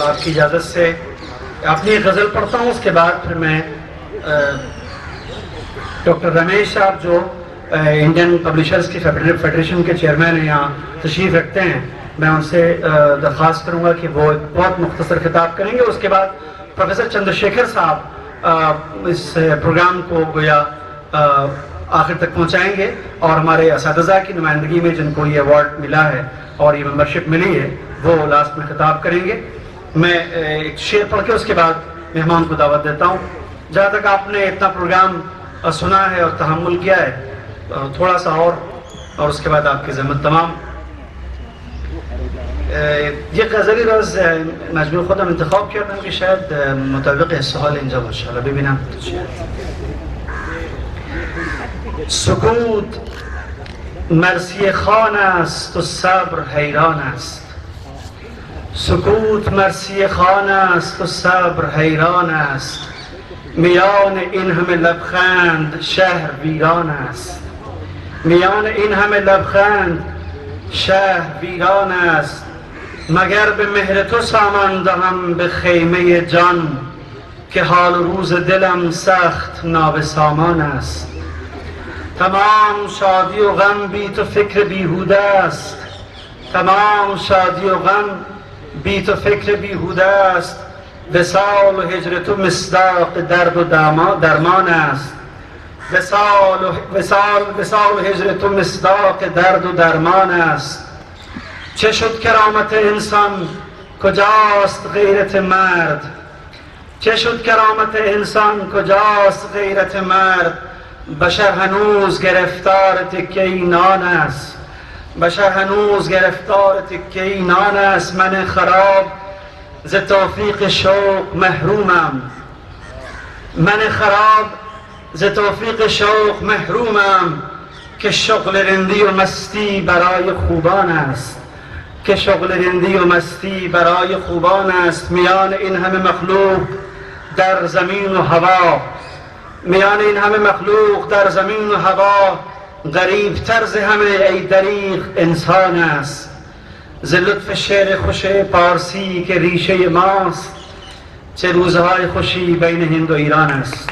आपकी इजाज़त से अपनी गज़ल पढ़ता हूँ, उसके बाद फिर मैं डॉक्टर रमेश साहब जो इंडियन पब्लिशर्स की फेडरेशन के चेयरमैन हैं, यहाँ तशरीफ़ रखते हैं, मैं उनसे दरख्वास्त करूँगा कि वो बहुत मुख्तसर खिताब करेंगे। उसके बाद प्रोफेसर चंद्रशेखर साहब इस प्रोग्राम को गोया आखिर तक पहुँचाएंगे और हमारे असातिज़ा की नुमाइंदगी में जिनको ये अवार्ड मिला है और ये मेंबरशिप मिली है वो लास्ट में खिताब करेंगे। मैं एक शेर पढ़ के उसके बाद मेहमान को दावत देता हूँ। जहाँ तक आपने इतना प्रोग्राम सुना है और तहम्मुल किया है, थोड़ा सा और उसके बाद आपकी ज़हमत तमाम। ये गज़ली रोज़ मजबूर خودم انتخاب کردم که شاید مطابق سوال اینجا باشه. حالا ببینم سکوت مرثیه خوان است و صبر حیران است. سکوت مرثیه خوان است و صبر حیران است. میان این همه لبخند شهر ویران است. میان این همه لبخند شهر ویران است. مگر به مهر تو سامان دهم به خیمه جان که حال روز دلم سخت نابسامان است. تمام شادی و غم بی تو فکر بیهوده است. تمام شادی و غم بی تو فکر بیهوده است. وصال و هجر تو مصداق درد و درمان است. وصال و هجر تو مصداق درد و درمان است. چه شد کرامت انسان کجاست غیرت مرد؟ چه شد کرامت انسان کجاست غیرت مرد؟ بشر هنوز گرفتار تکه نان است. بشر هنوز گرفتار تکه نان است. من خراب ز توفیق شوق محرومم. من خراب ز توفیق شوق محرومم که شغل رندی و مستی برای خوبان است. که شغل رندی و مستی برای خوبان است. میان این همه مخلوق در زمین و هوا، میان این همه مخلوق در زمین و هوا، غریب طرز همه ای دریغ انسان است. ز لطف شعر خوش پارسی که ریشه ماست، چه روزهای خوشی بین هند و ایران است.